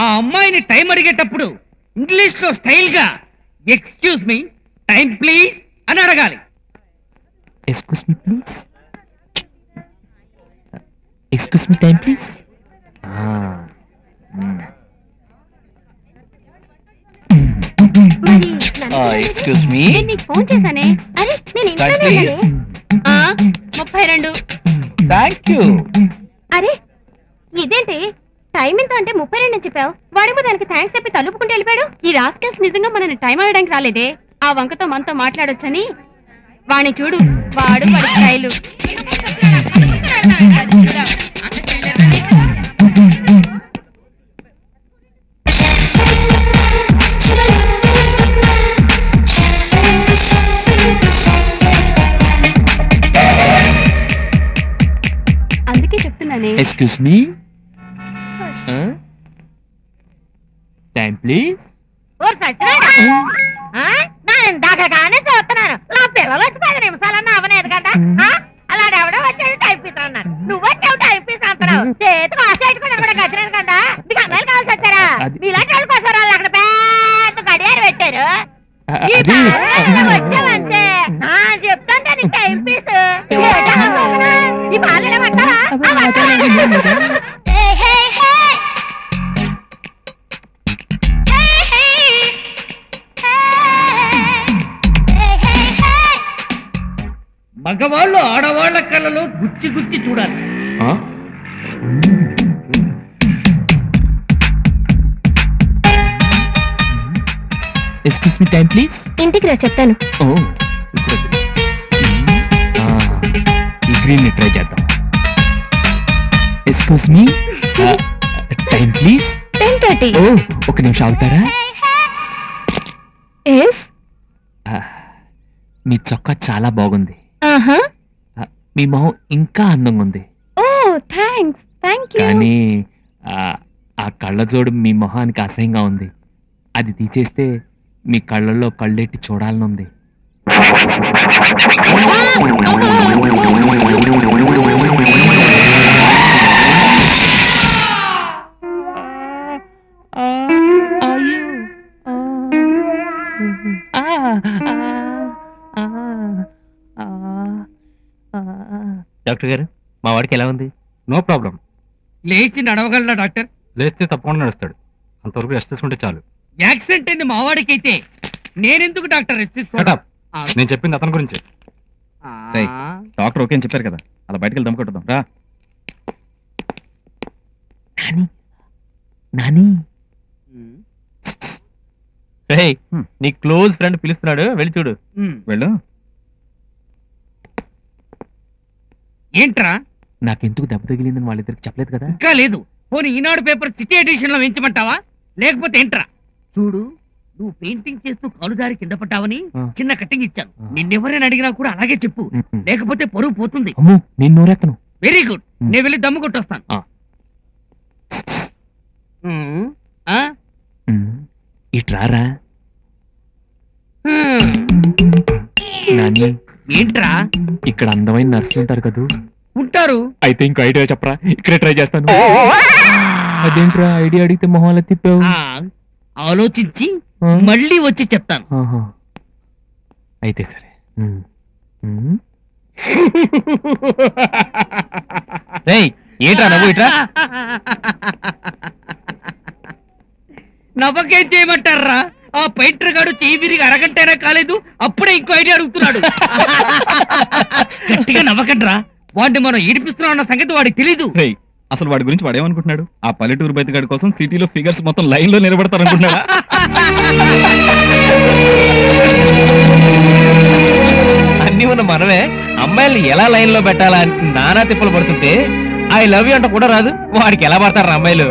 ఆ అమ్మాయిని టైం అడిగేటప్పుడు ఇంగ్లీష్ లో స్టైల్ గా ఎక్స్క్యూజ్ మీ టైం ప్లీజ్ అని అడగాలి. Excuse me please, excuse me time please. Excuse me, phone చేశానే. అరే నేను 32. Thank you. అరే ఇదేంటి టైం ఎంత అంటే 32 అని చెప్పావు. వాడేమో దానికి థ్యాంక్స్ చెప్పి తలుపుకుంటూ వెళ్ళిపోయాడు. ఈ రాస్కల్స్ నిజంగా మనని టైం అడడానికి రాలేదే. ఆ వంకతో మనతో మాట్లాడొచ్చని. వాణ్ణి చూడు, వాడు వాడి స్టైలు. అందుకే చెప్తున్నానే. Excuse me time please. ఇందాకగానే చూస్తున్నాను. నా పిల్లలు వచ్చి 10 నిమిషాలన్నా అవలేదు కదా. అలాడెవడో వచ్చాడు టైపీస్ అన్నాడు. నువ్వు వచ్చావు టైపీస్ అంటున్నావు. చేతికి ఆశించుకుని కూడా గచ్చినాను కదా. మీకు అమ్మాయిలు కావాల్సి వచ్చారా? మీలాంటి వాళ్ళ కోసం వాళ్ళు అక్కడ పెద్ద గడియారు పెట్టారు. వచ్చావంతే చెప్తాను నీకు టైపీస్. ఈ పాలు ఇలా పట్టావా? మగవాళ్ళు ఆడవాళ్ల కళ్ళలో గుచ్చి గుచ్చి చూడాలి. Excuse me time please. ఇంటికి రా చెప్తాను. ఈ గ్రీన్ ట్రై చేద్దాం. Excuse me time please. 10:30. ఒక నిమిషం అవుతారా? మీ చొక్కా చాలా బాగుంది. మీ మొహం ఇంకా అందంగా ఉంది. కానీ ఆ కళ్ళజోడు మీ మొహానికి అసహ్యంగా ఉంది. అది తీసేస్తే మీ కళ్ళల్లో కళ్ళెట్టి చూడాలనుంది. డాక్టర్ గారు, మా వాడికి ఎలా ఉంది? No problem. లేచి నడవగలరా డాక్టర్? లేస్తే తప్పకుండా నడుస్తాడు. అంతవరకు రెస్ట్ తీసుకుంటే చాలు. యాక్సిడెంట్ అయింది మా వాడికైతే నేనెందుకు డాక్టర్ రెస్ట్ తీసుకోవడం? నేను చెప్పింది అతని గురించి. డాక్టర్ ఓకే అని చెప్పారు కదా, అలా బయటకు వెళ్ళి దమ్ముకొట్టుదాం రా. నాని నీ క్లోజ్ ఫ్రెండ్ పిలుస్తున్నాడు, వెళ్ళి చూడు. వెళ్ళు. ఏంట్రా? నాకెందుకు దెబ్బ తగిలిందని వాళ్ళిద్దరికి చెప్పలేదు కదా? ఇంకా లేదు. పోనీ ఈనాడు పేపర్ సిటీ ఎడిషన్ లో వేయించమంటావా? లేకపోతే ఏంట్రా? చూడు, నువ్వు పెయింటింగ్ చేస్తూ కాలుదారి కింద పడ్డావని చిన్న కట్టింగ్ ఇచ్చాను. నిన్నెవరైనా అడిగినా కూడా అలాగే చెప్పు, లేకపోతే పరువు పోతుంది. నేను నోరెత్తను. వెరీ గుడ్, నేను వెళ్ళి దమ్ము కొట్టొస్తాను. ఇట్రారా. నాని ఏంట్రా? ఇక్కడ అందమైన నర్సులు ఉంటారు కదా? ఉంటారు. అయితే ఇంకో ఐడియా చెప్పరా, ఇక్కడే ట్రై చేస్తాను. అదేంట్రా ఐడియా అడిగితే మొహాల తిప్పావు? ఆలోచించి మళ్ళీ వచ్చి చెప్తాను. అయితే సరే. ఏంట్రా నవ్వు? ఇట్రా. నవ్వకేం చేయమంటారా? ఆ పైంటర్ గాడు చెయ్యి విరిగి అరగంటైనా కాలేదు, అప్పుడే ఇంకో ఐడియా అడుగుతున్నాడు. గట్టిగా నవ్వకండ్రా, వాడిని మనం ఏడిపిస్తున్నాం అన్న సంగతి వాడికి తెలీదు. అసలు వాడి గురించి వాడేమనుకుంటున్నాడు? ఆ పల్లెటూరు బయటగాడి కోసం సిటీలో ఫిగర్స్ మొత్తం లైన్ లో నిలబడతారనుకుంటున్నాడా? అన్ని ఉన్న మనమే అమ్మాయిల్ని ఎలా లైన్ లో పెట్టాలా అని నానా తిప్పలు పడుతుంటే ఐ లవ్ యూ అంట కూడా రాదు. వాడికి ఎలా పడతారు అమ్మాయిలు?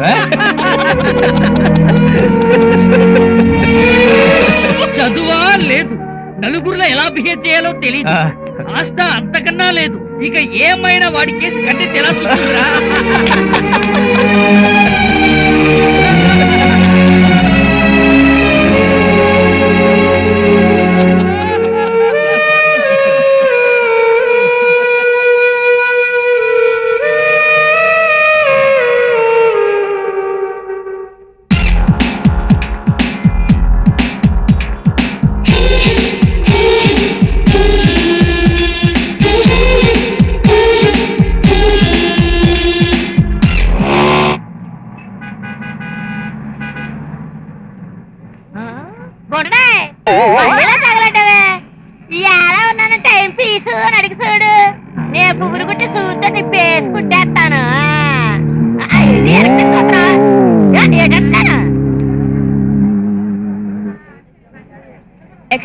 చదువా లేదు, నలుగురులో ఎలా బిహేవ్ చేయాలో తెలియదు, ఆస్థ అంతకన్నా లేదు. ఇక ఏమైనా వాడి కేసు కంటే ఎలా చూస్తుందిరా?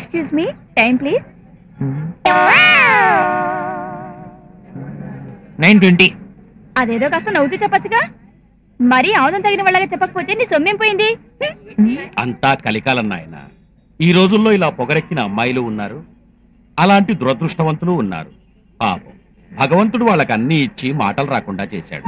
Excuse me, time please. 9:20. అదేదో కాస్త నవ్వుతూ చెప్పచ్చుగా. మరీ ఆవుదం తగిన వాళ్ళగా చెప్పకపోతే నీ సొమ్మేం పోయింది? అంతా కలికాలం నాయన. ఈ రోజుల్లో ఇలా పొగరెక్కిన అమ్మాయిలు ఉన్నారు, అలాంటి దురదృష్టవంతులు ఉన్నారు. పాపం భగవంతుడు వాళ్ళకి అన్ని ఇచ్చి మాటలు రాకుండా చేశాడు.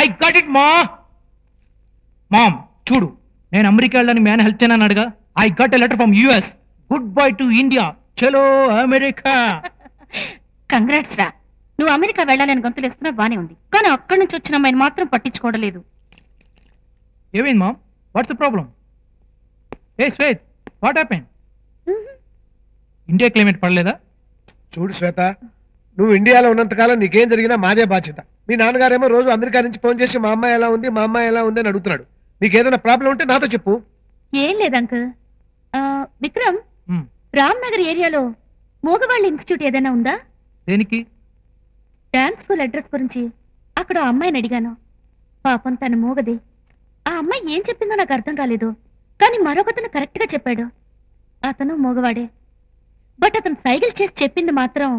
I got it mom. చూడు, నేను అమెరికా వెళ్ళడానికి మ్యాన్ హెల్ప్ చేయను అన్నాడుగా. I got a letter from US. Good bye to India. చలో అమెరికా. కంగ్రాట్స్ రా. నువ్వు అమెరికా వెళ్ళాలని గొంతులేసుకున్నా బానే ఉంది, కానీ అక్కడి నుంచి వచ్చిన అమ్మాయిని మాత్రం పట్టించుకోవడం లేదు. ఏమైంది mom? What's the problem? Hey Shweth, what happened? India climate పడలేదా? చూడు శ్వేత, నువ్వు ఇండియాలో ఉన్నంతకాలం నీకేం జరిగినా మాదే బాధ్యత. మీ నాన్నగారేమో రోజు అమెరికా నుంచి ఫోన్ చేసి మా అమ్మాయి ఎలా ఉంది, మా అమ్మాయి ఎలా ఉంది అని అడుగుతున్నాడు. నీకేదైనా ప్రాబ్లం ఉంటే నాతో చెప్పు. ఏం లేదు అంకుల్. విక్రమ్, రామ్ నగర్ ఏరియాలో మూగవాళ్ళ ఇన్స్టిట్యూట్ ఏదైనా ఉందా? దేనికి? డాన్స్ స్కూల్ అడ్రస్ గురించి అక్కడ అమ్మాయిని అడిగాను. పాపం తను మూగది. ఆ అమ్మాయి ఏం చెప్పిందో నాకు అర్థం కాలేదు, కానీ మరొకతను కరెక్ట్ గా చెప్పాడు. అతను మూగవాడే, బట్ అతను సైకిల్ చేసి చెప్పింది మాత్రం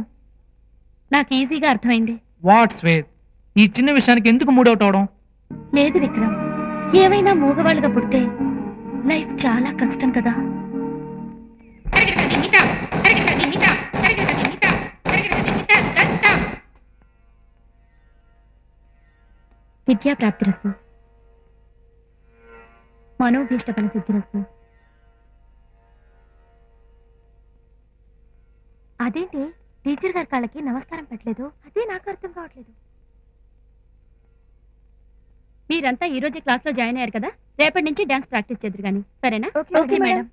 నాకు ఈజీగా అర్థమైంది. వాట్ శ్వేత్, ఈ చిన్న విషయానికి ఎందుకు మూడౌట్ అవడం? లేదు విక్రమ్, ఏమైనా మూగవాళ్ళుగా పుడితే లైఫ్ చాలా కష్టం కదా. విద్యా ప్రాప్తిరస్తు, మనోభీష్టఫల సిద్ధిరస్తు. అదేంటి టీచర్ గారి కాళ్ళకి నమస్కారం పెట్టలేదు? అదే నాకు అర్థం కావట్లేదు. మీరంతా ఈ రోజే క్లాస్ లో జాయిన్ అయ్యారు కదా, రేపటి నుంచి డాన్స్ ప్రాక్టీస్ చేద్దరు గాని, సరేనా? Okay madam.